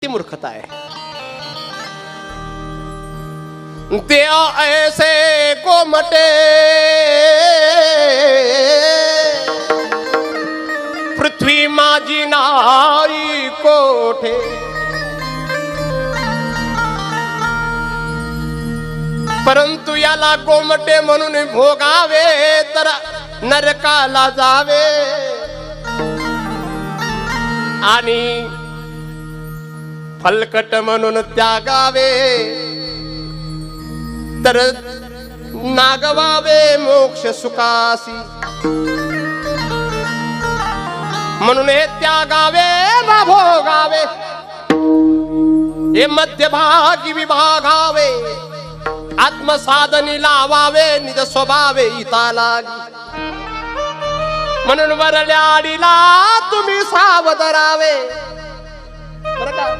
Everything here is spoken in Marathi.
ती मूर्खता आहे। ते ऐसे कोमटे पृथ्वी माझी नाही कोठे, परंतु याला कोमटे म्हणून भोगावे तर नरकाला जावे, आणि फलकट म्हणून त्यागावे तर नागवावे मोक्ष सुखासी। म्हणून हे त्यागावे ना भोगावे, हे मध्यभागी विभागावे, आत्मसाधनी लावावे निज स्वभावे इता लागी। म्हणून वरल्याडीला तुम्ही सावध राहावे, बरं का?